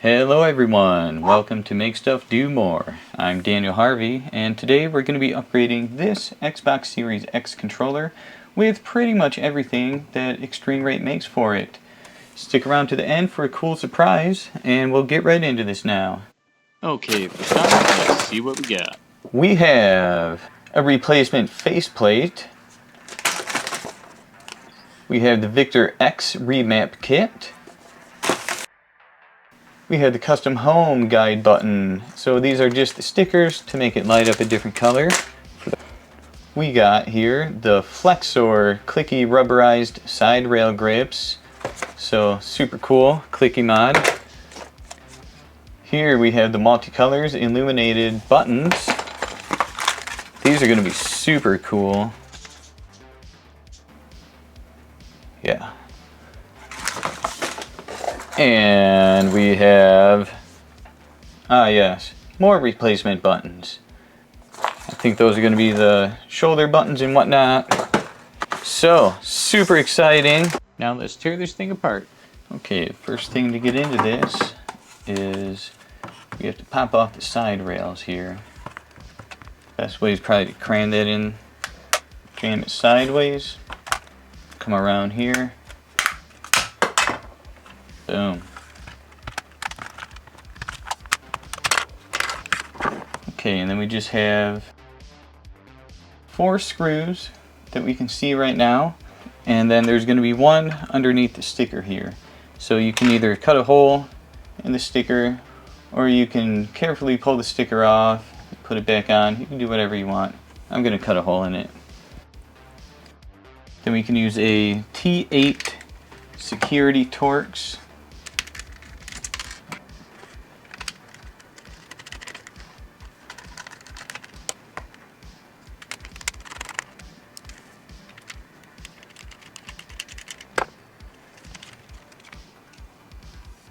Hello everyone, welcome to Make Stuff Do More. I'm Daniel Harvey, and today we're going to be upgrading this Xbox Series X controller with pretty much everything that ExtremeRate makes for it. Stick around to the end for a cool surprise, and we'll get right into this now. Okay, for starters, let's see what we got. We have a replacement faceplate. We have the Victor X Remap Kit. We have the custom home guide button. So these are just the stickers to make it light up a different color. We got here the Flexor Clicky rubberized side rail grips. So super cool, Clicky mod. Here we have the multicolors illuminated buttons. These are going to be super cool. Yeah. And we have, yes, more replacement buttons. I think those are going to be the shoulder buttons and whatnot. So, super exciting. Now let's tear this thing apart. Okay, first thing to get into this is we have to pop off the side rails here. Best way is probably to cram that in, jam it sideways, come around here. Boom. Okay, and then we just have 4 screws that we can see right now, and then there's going to be one underneath the sticker here. So you can either cut a hole in the sticker, or you can carefully pull the sticker off, put it back on. You can do whatever you want. I'm going to cut a hole in it. Then we can use a T8 security Torx.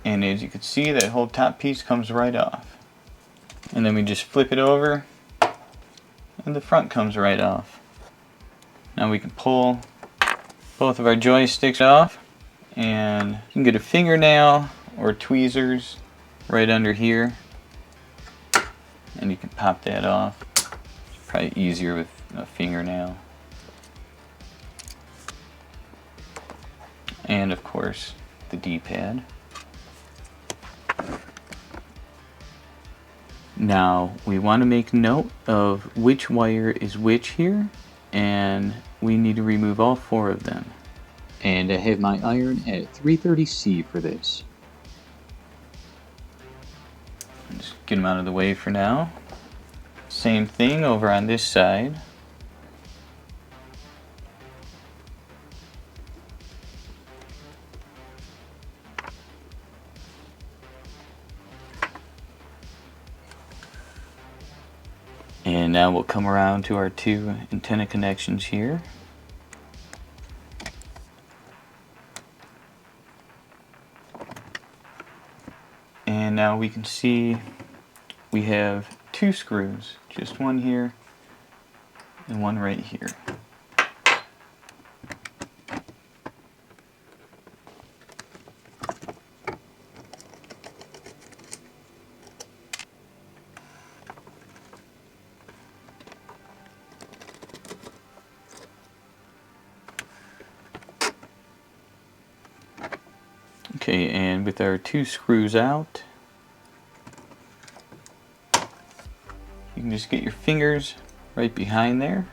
And as you can see, that whole top piece comes right off. And then we just flip it over, and the front comes right off. Now we can pull both of our joysticks off, and you can get a fingernail or tweezers right under here, and you can pop that off. It's probably easier with a fingernail. And of course, the D-pad. Now we want to make note of which wire is which here, and we need to remove all 4 of them. And I have my iron at 330C for this. Just get them out of the way for now. Same thing over on this side. And now we'll come around to our 2 antenna connections here. And now we can see we have 2 screws, just one here and one right here. Okay, and with our 2 screws out, you can just get your fingers right behind there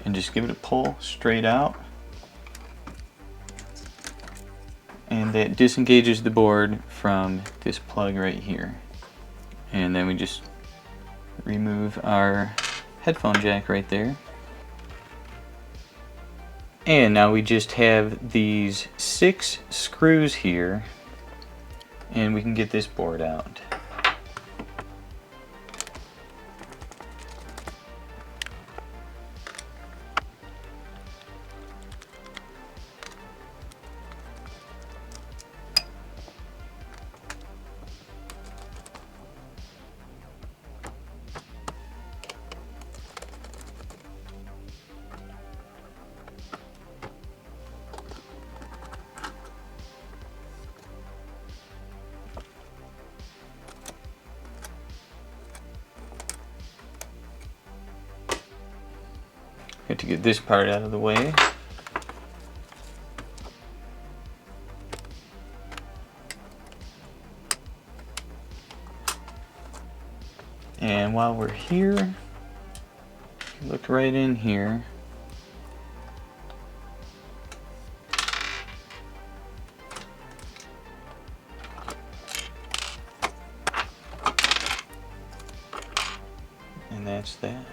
and just give it a pull straight out. And that disengages the board from this plug right here. And then we just remove our headphone jack right there. And now we just have these 6 screws here, and we can get this board out. Have to get this part out of the way. And while we're here, look right in here. And that's that.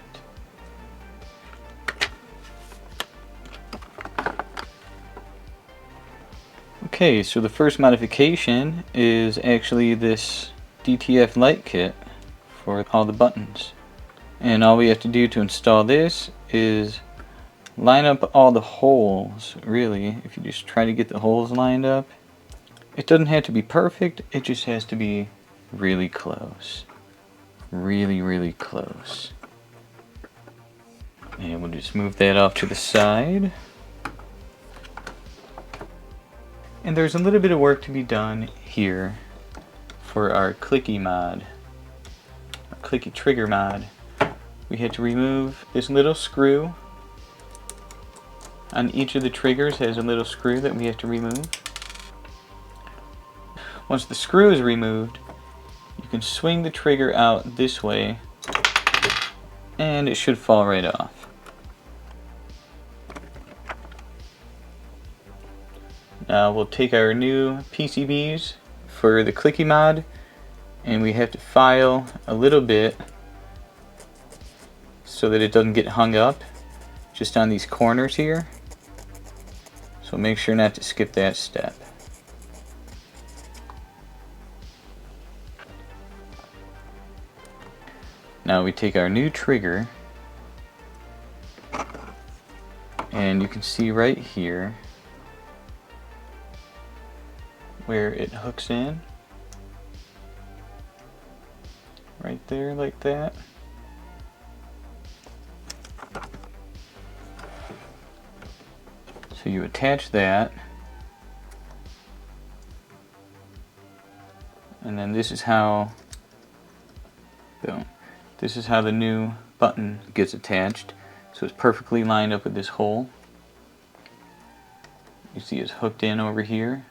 Okay, so the first modification is actually this DTF Light Kit for all the buttons. And all we have to do to install this is line up all the holes, really. If you just try to get the holes lined up. It doesn't have to be perfect, it just has to be really close. Really, really close. And we'll just move that off to the side. And there's a little bit of work to be done here for our Clicky mod, our Clicky trigger mod. We had to remove this little screw. On each of the triggers has a little screw that we have to remove. Once the screw is removed, you can swing the trigger out this way and it should fall right off. Now we'll take our new PCBs for the Clicky mod and we have to file a little bit so that it doesn't get hung up just on these corners here. So make sure not to skip that step. Now we take our new trigger and you can see right here where it hooks in, right there like that. So you attach that, and then this is how, boom, this is how the new button gets attached. So it's perfectly lined up with this hole. You see it's hooked in over here.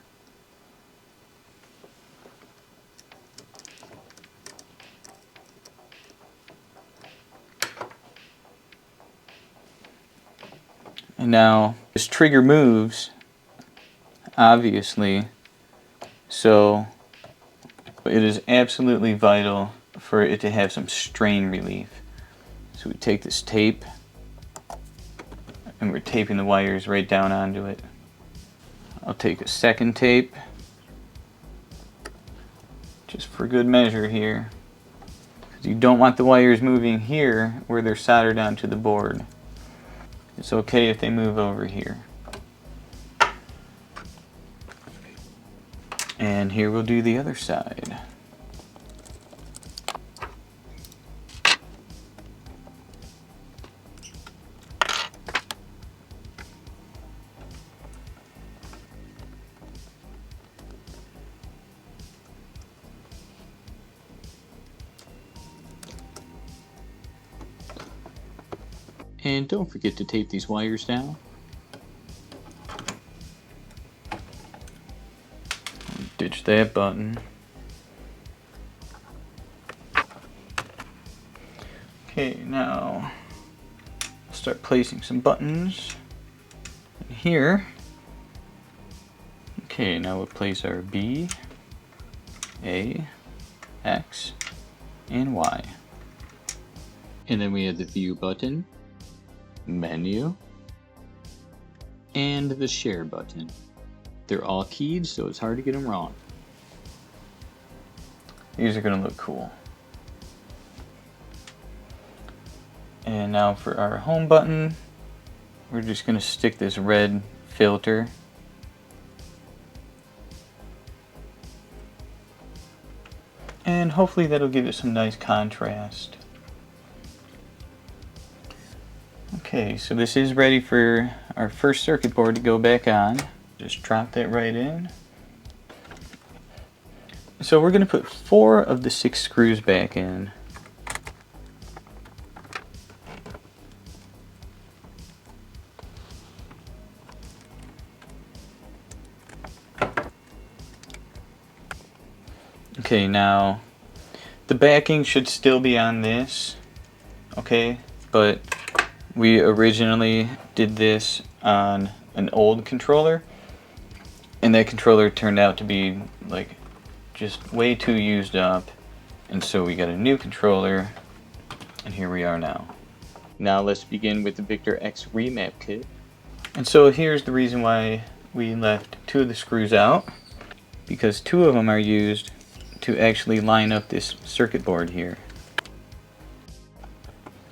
And now this trigger moves, obviously, so it is absolutely vital for it to have some strain relief. So we take this tape and we're taping the wires right down onto it. I'll take a second tape just for good measure here, because you don't want the wires moving here where they're soldered onto the board. It's okay if they move over here. And here we'll do the other side. And don't forget to tape these wires down. Ditch that button. Okay, now start placing some buttons in here. Okay, now we'll place our B, A, X, and Y. And then we have the view button, menu, and the share button. They're all keyed, so it's hard to get them wrong. These are going to look cool. And now for our home button, we're just going to stick this red filter. And hopefully that'll give it some nice contrast. Okay, so this is ready for our first circuit board to go back on. Just drop that right in. So we're going to put 4 of the 6 screws back in. Okay, now the backing should still be on this, okay, but we originally did this on an old controller, and that controller turned out to be like just way too used up, and so we got a new controller, and here we are now. Now let's begin with the Victor X Remap Kit. And so here's the reason why we left 2 of the screws out, because 2 of them are used to actually line up this circuit board here.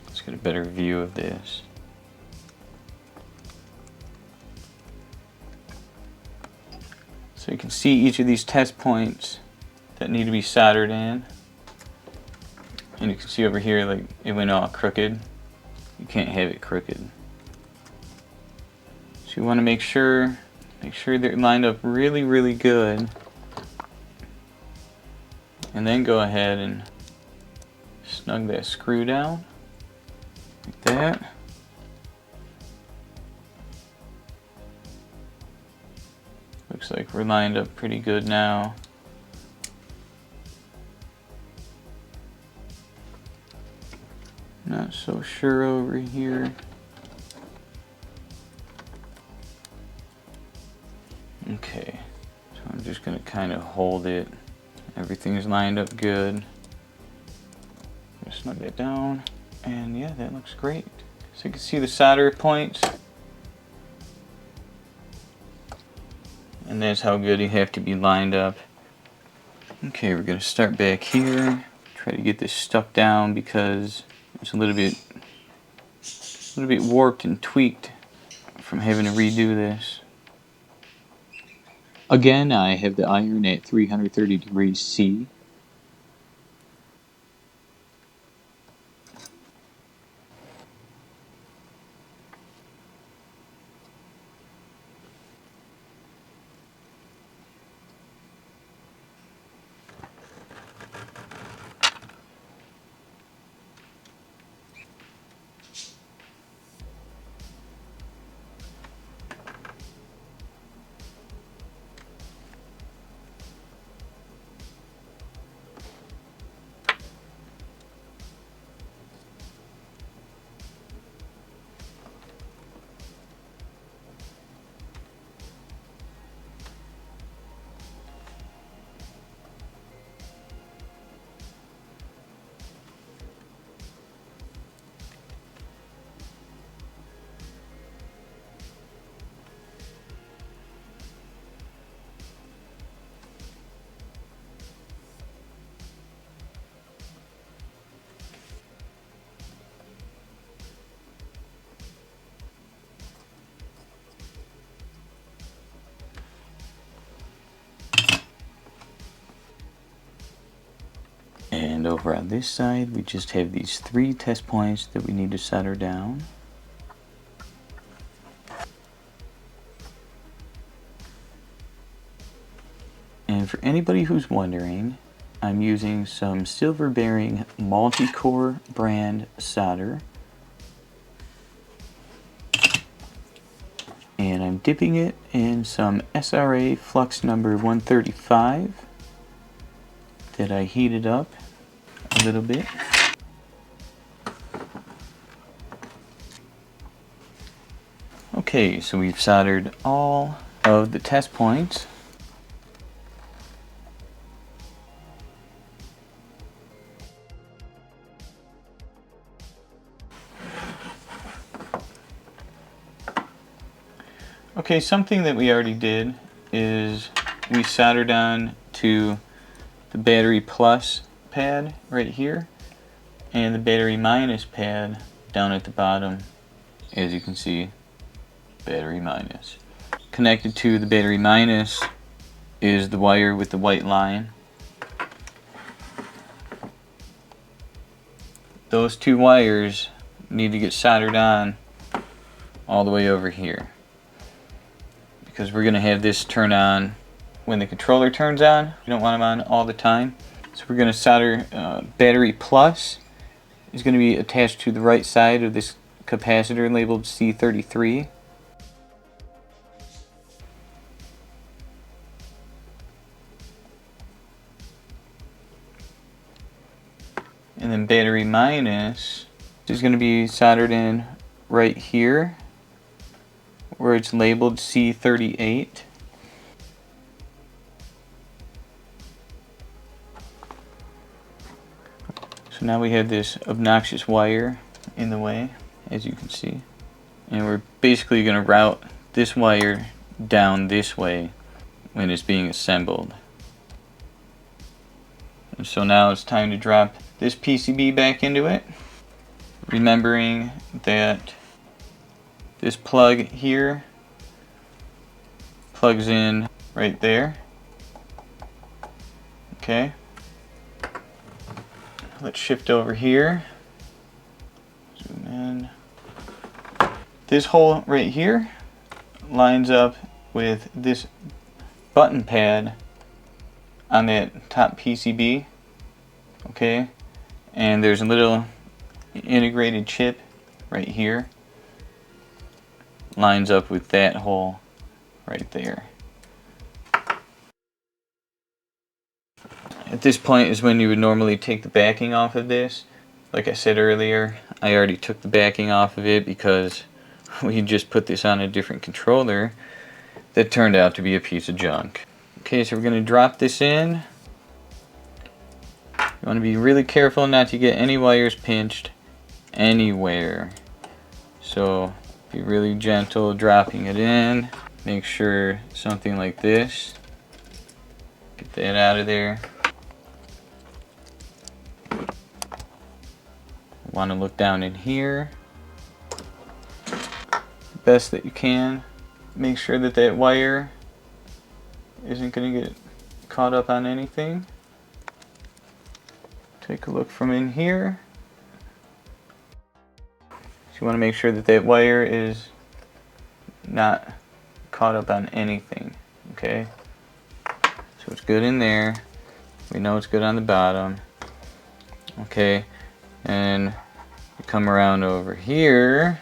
Let's get a better view of this. So you can see each of these test points that need to be soldered in. And you can see over here, like, it went all crooked. You can't have it crooked. So you want to make sure they're lined up really, really good. And then go ahead and snug that screw down, like that. Looks like we're lined up pretty good now. Not so sure over here. Okay, so I'm just gonna kind of hold it. Everything's lined up good. Just snug that down, and yeah, that looks great. So you can see the solder points, and that's how good you have to be lined up. Okay, we're gonna start back here. Try to get this stuck down because it's a little bit warped and tweaked from having to redo this. Again, I have the iron at 330 degrees C. And over on this side, we just have these 3 test points that we need to solder down. And for anybody who's wondering, I'm using some silver bearing multi-core brand solder. And I'm dipping it in some SRA flux number 135 that I heated up a little bit. Okay, so we've soldered all of the test points. Okay, something that we already did is we soldered on to the battery plus pad right here and the battery minus pad down at the bottom. As you can see, battery minus. Connected to the battery minus is the wire with the white line. Those 2 wires need to get soldered on all the way over here, because we're going to have this turn on when the controller turns on. We don't want them on all the time. So we're going to solder battery plus is going to be attached to the right side of this capacitor labeled C33. And then battery minus is going to be soldered in right here where it's labeled C38. So now we have this obnoxious wire in the way, as you can see. And we're basically going to route this wire down this way when it's being assembled. And so now it's time to drop this PCB back into it, remembering that this plug here plugs in right there. Okay. Let's shift over here. Zoom in. This hole right here lines up with this button pad on that top PCB. Okay. And there's a little integrated chip right here. Lines up with that hole right there. At this point is when you would normally take the backing off of this. Like I said earlier, I already took the backing off of it because we just put this on a different controller that turned out to be a piece of junk. Okay, so we're going to drop this in. You want to be really careful not to get any wires pinched anywhere. So be really gentle dropping it in. Make sure something like this. Get that out of there. Want to look down in here the best that you can. Make sure that that wire isn't going to get caught up on anything. Take a look from in here. So you want to make sure that that wire is not caught up on anything. Okay, so it's good in there. We know it's good on the bottom. Okay, and you come around over here.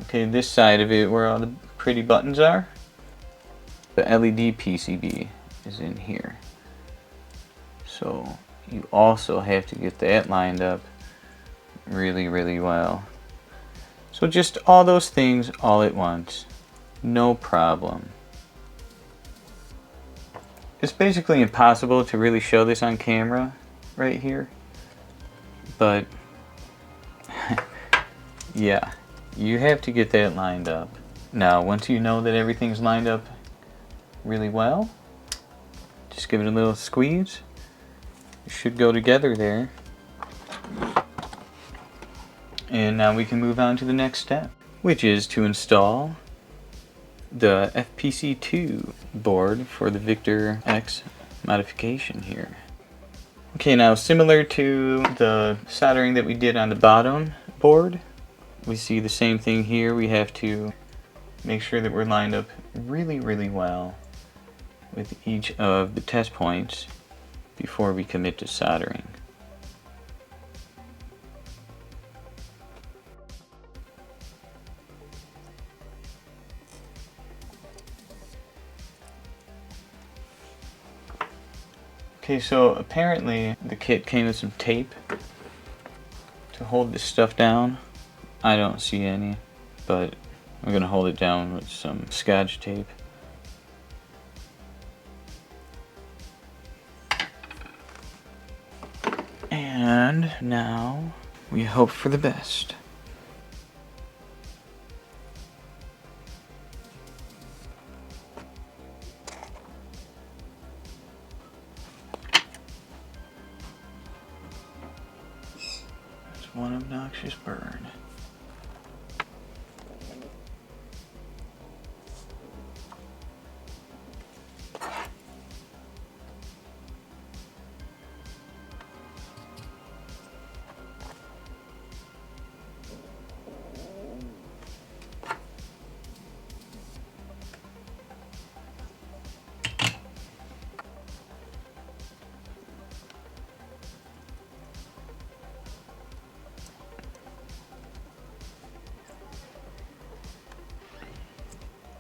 Okay, this side of it where all the pretty buttons are, the LED PCB is in here. So you also have to get that lined up really, really well. So just all those things all at once. No problem. It's basically impossible to really show this on camera right here. But yeah, you have to get that lined up. Now, once you know that everything's lined up really well, just give it a little squeeze. It should go together there. And now we can move on to the next step, which is to install the FPC2 board for the Victor X modification here. Okay, now similar to the soldering that we did on the bottom board, we see the same thing here. We have to make sure that we're lined up really, really well with each of the test points before we commit to soldering. Okay, so apparently the kit came with some tape to hold this stuff down. I don't see any, but I'm going to hold it down with some Scotch tape. And now we hope for the best. That's one obnoxious burn.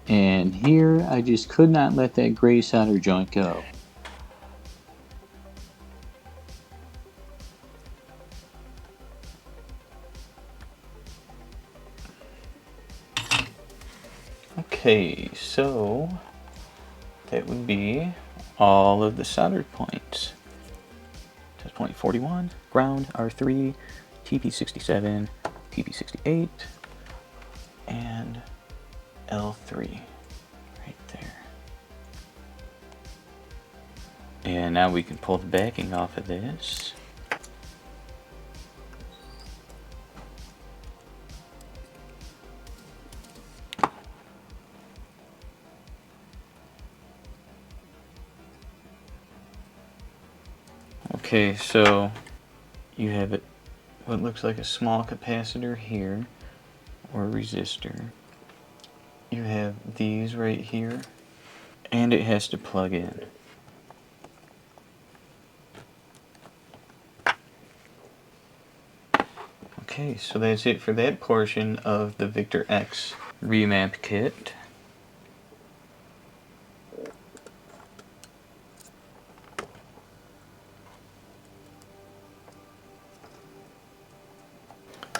And here I just could not let that gray solder joint go. Okay, so that would be all of the soldered points. Test point 41, ground R3, TP67, TP68, and L3 right there. And now we can pull the backing off of this. Okay, so you have it, what looks like a small capacitor here, or resistor. You have these right here, and it has to plug in. Okay, so that's it for that portion of the Victor X Remap Kit.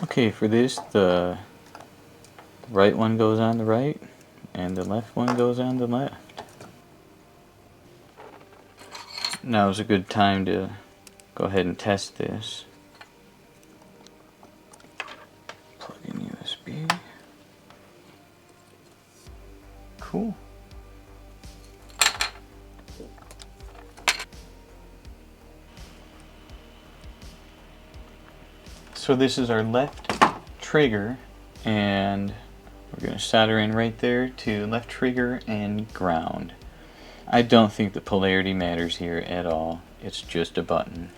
Okay, for this, the right one goes on the right, and the left one goes on the left. Now is a good time to go ahead and test this. Plug in USB. Cool. So this is our left trigger, and we're going to solder in right there to left trigger and ground. I don't think the polarity matters here at all. It's just a button.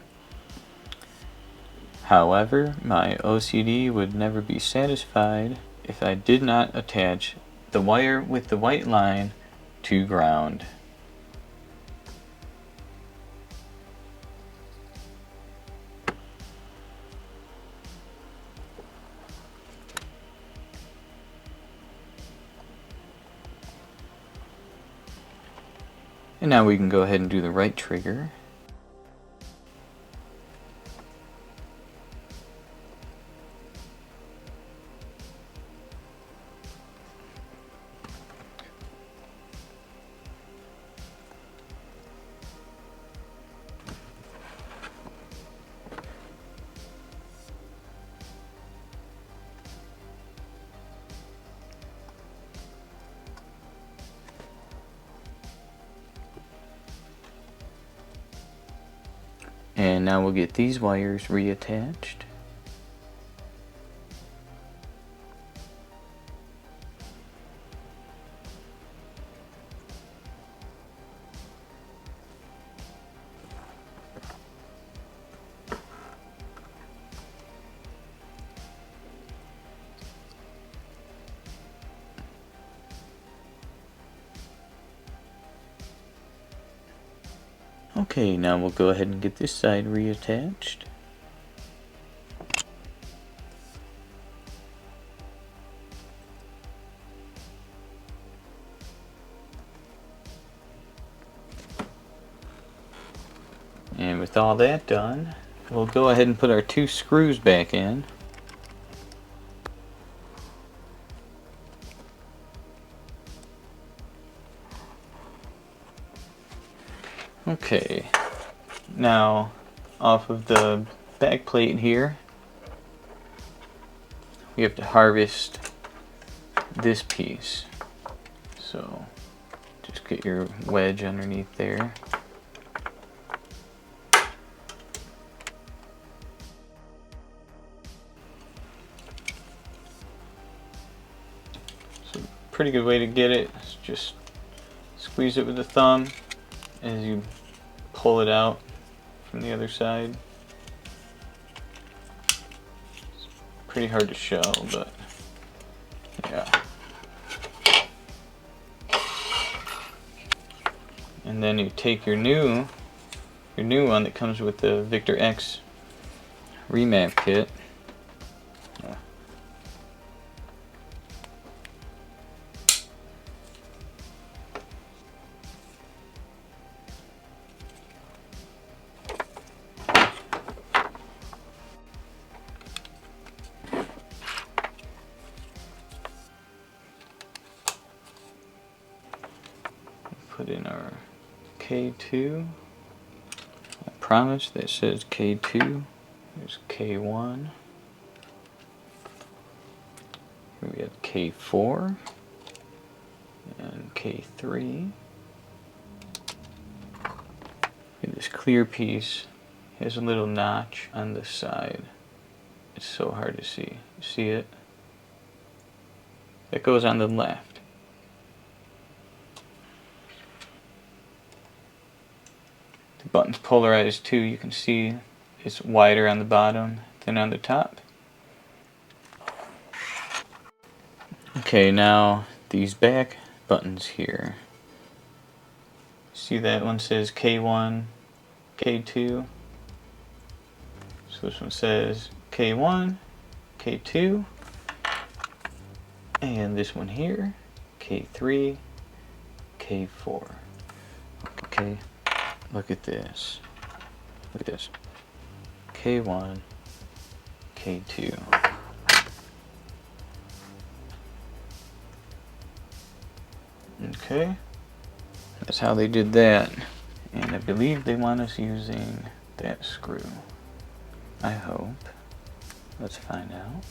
However, my OCD would never be satisfied if I did not attach the wire with the white line to ground. And now we can go ahead and do the right trigger. And now we'll get these wires reattached. Okay, now we'll go ahead and get this side reattached. And with all that done, we'll go ahead and put our 2 screws back in. Okay, now off of the back plate here, we have to harvest this piece. So just get your wedge underneath there. So pretty good way to get it is just squeeze it with the thumb as you pull it out from the other side. It's pretty hard to show, but yeah. And then you take your new one that comes with the Victor X Remap Kit. put in our K2. I promise that says K2. There's K1. Here we have K4 and K3. And this clear piece has a little notch on the side. It's so hard to see. You see it? That goes on the left. The button's polarized too. You can see it's wider on the bottom than on the top. Okay, now these back buttons here. See that one says K1, K2. So this one says K1, K2. And this one here, K3, K4. Okay, look at this. Look at this. K1, K2. Okay, that's how they did that. And I believe they want us using that screw. I hope. Let's find out.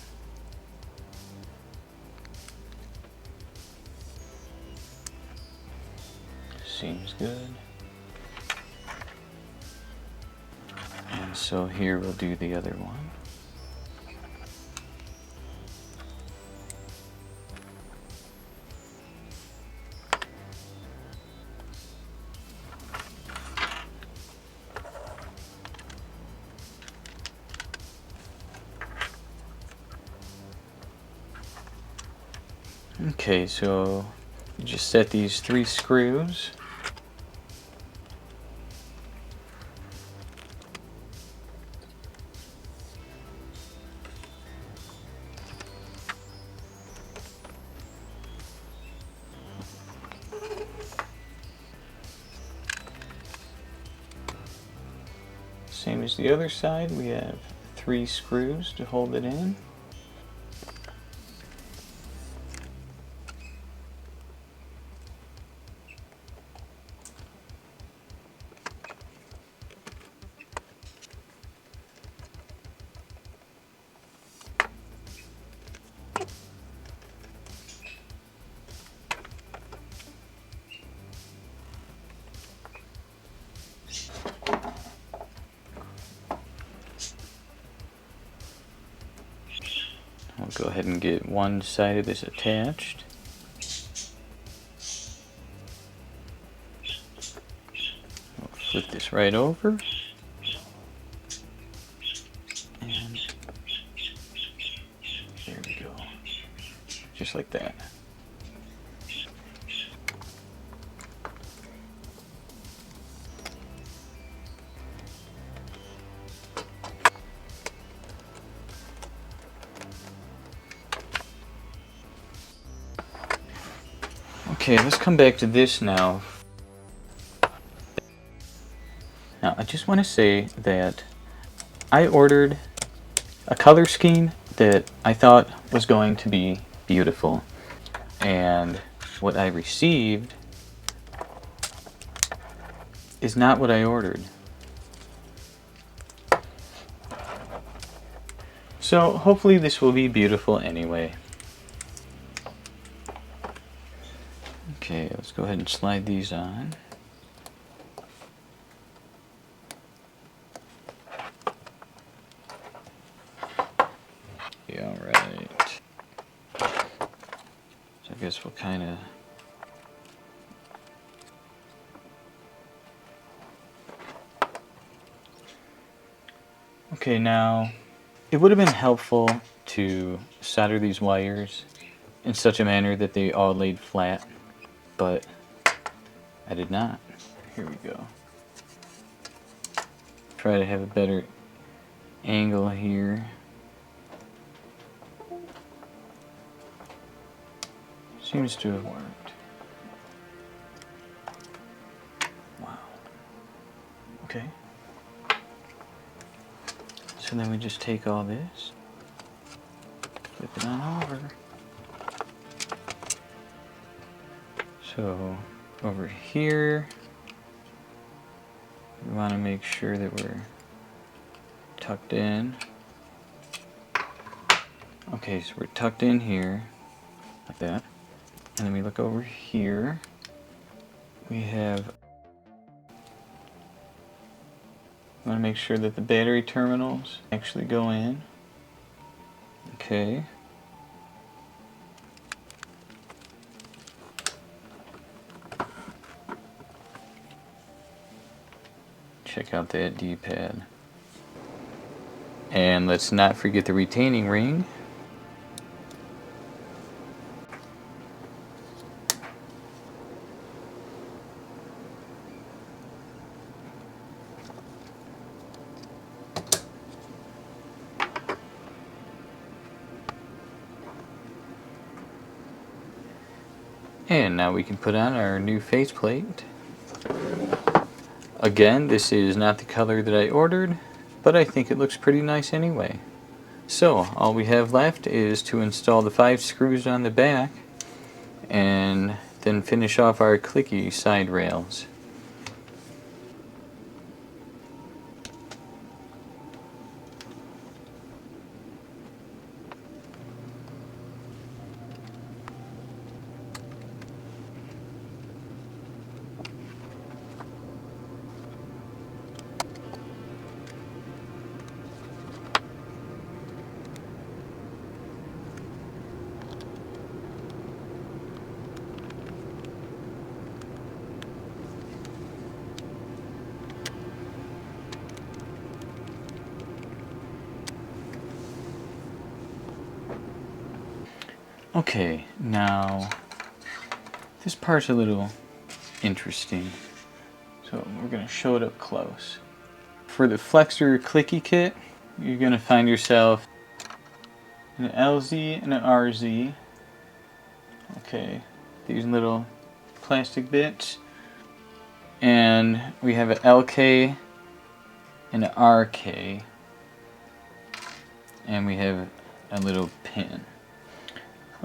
Seems good. And so here we'll do the other one. Okay, so you just set these 3 screws. Same as the other side, we have 3 screws to hold it in. I'll go ahead and get one side of this attached. I'll flip this right over. And there we go. Just like that. Okay, let's come back to this now. Now, I just want to say that I ordered a color scheme that I thought was going to be beautiful. And what I received is not what I ordered. So, hopefully this will be beautiful anyway. Okay, let's go ahead and slide these on. Yeah, alright. So I guess we'll kind of... Okay, now, it would have been helpful to solder these wires in such a manner that they all laid flat. But I did not. Here we go. Try to have a better angle here. Seems to have worked. Wow. Okay. So then we just take all this, flip it on over. So over here. We want to make sure that we're tucked in. Okay, so we're tucked in here, like that. And then we look over here. We want to make sure that the battery terminals actually go in. Okay. Check out that D-pad. And let's not forget the retaining ring. And now we can put on our new faceplate. Again, this is not the color that I ordered, but I think it looks pretty nice anyway. So, all we have left is to install the 5 screws on the back and then finish off our Clicky side rails. Okay, now this part's a little interesting, so we're going to show it up close. For the Flexor Clicky kit, you're going to find yourself an LZ and an RZ. Okay, these little plastic bits. And we have an LK and an RK. And we have a little pin.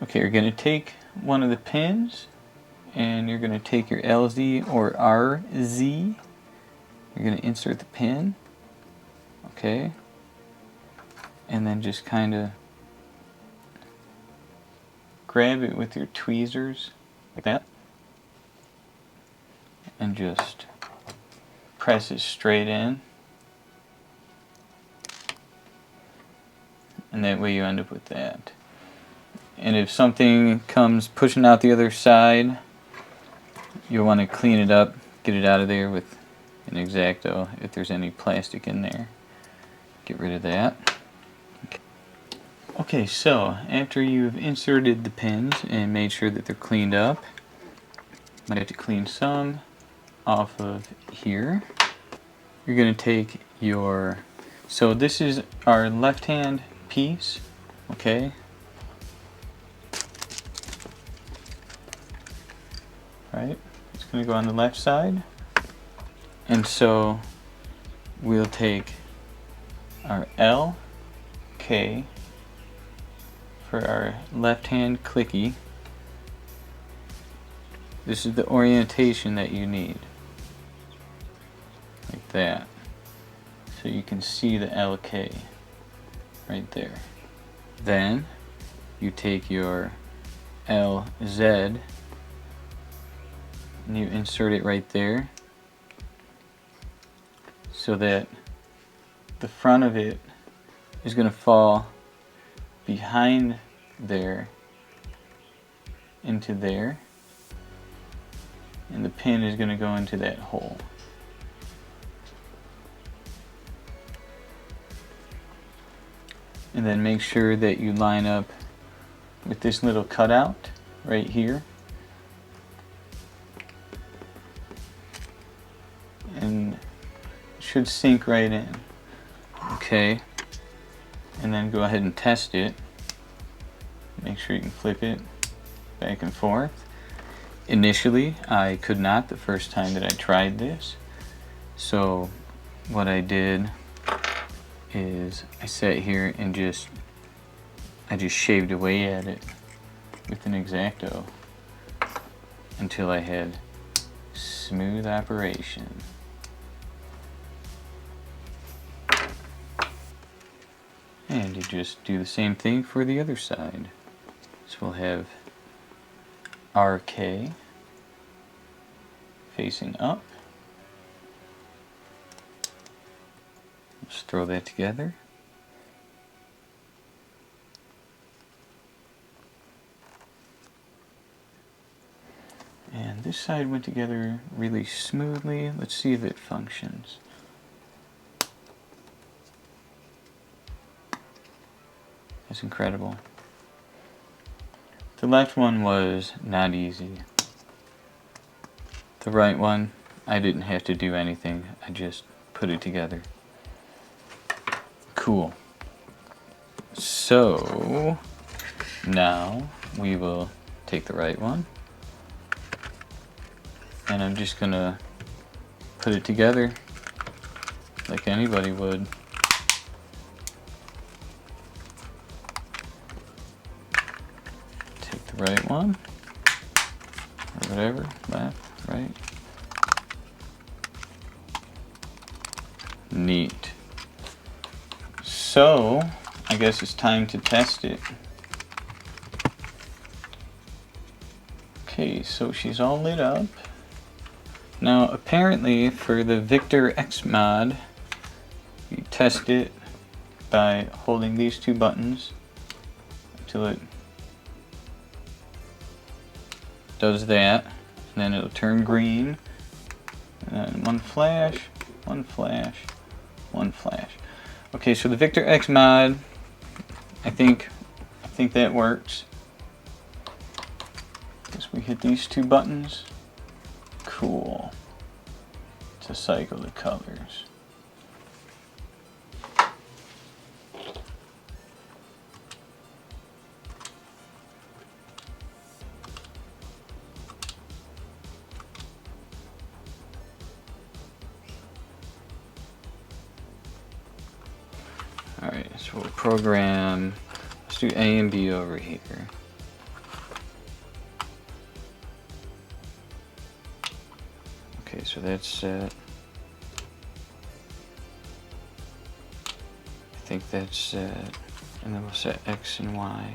Okay, you're going to take one of the pins and you're going to take your LZ or RZ. You're going to insert the pin. Okay. And then just kind of grab it with your tweezers like that. And just press it straight in. And that way you end up with that. And if something comes pushing out the other side, you'll want to clean it up, get it out of there with an X-Acto if there's any plastic in there. Get rid of that. Okay, so after you've inserted the pins and made sure that they're cleaned up, you might have to clean some off of here. You're going to take your, so this is our left hand piece, okay? Right, it's going to go on the left side. And so we'll take our L, K for our left hand clicky. This is the orientation that you need. Like that. So you can see the LK right there. Then you take your LZ and you insert it right there so that the front of it is going to fall behind there into there, and the pin is going to go into that hole. And then make sure that you line up with this little cutout right here. And it should sink right in. Okay. And then go ahead and test it. Make sure you can flip it back and forth. Initially, I could not the first time that I tried this. So what I did is I sat here and I just shaved away at it with an X-Acto until I had smooth operation. And you just do the same thing for the other side. So we'll have RK facing up. Let's throw that together. And this side went together really smoothly. Let's see if it functions. That's incredible. The left one was not easy. The right one, I didn't have to do anything. I just put it together. Cool. So now we will take the right one, and I'm just gonna put it together like anybody would. Take the right one, or whatever, left, right. Neat. So, I guess it's time to test it. Okay, so she's all lit up. Now, apparently, for the Victor X mod, you test it by holding these two buttons until it does that, and then it'll turn green, and then one flash, one flash, one flash. Okay, so the Victor X mod, I think that works. Guess we hit these two buttons. Cool. To cycle the colors. Alright, so we'll program, let's do A and B over here. Okay, so that's set. I think that's set. And then we'll set X and Y.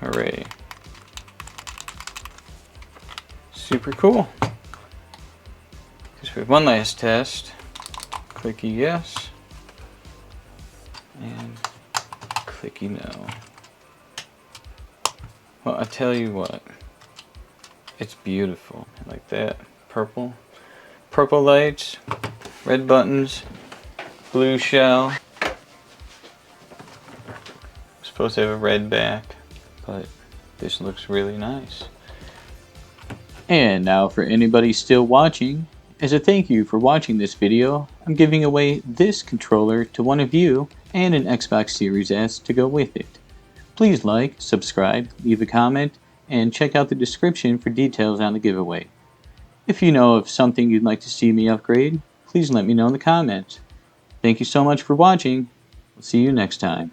Hooray. Super cool. Just for one last test. Clicky yes. And clicky no. Well, I tell you what. It's beautiful. Like that. Purple. Purple lights. Red buttons. Blue shell. Supposed to have a red back. But this looks really nice. And now for anybody still watching, as a thank you for watching this video, I'm giving away this controller to one of you and an Xbox Series S to go with it. Please like, subscribe, leave a comment, and check out the description for details on the giveaway. If you know of something you'd like to see me upgrade, please let me know in the comments. Thank you so much for watching. We'll see you next time.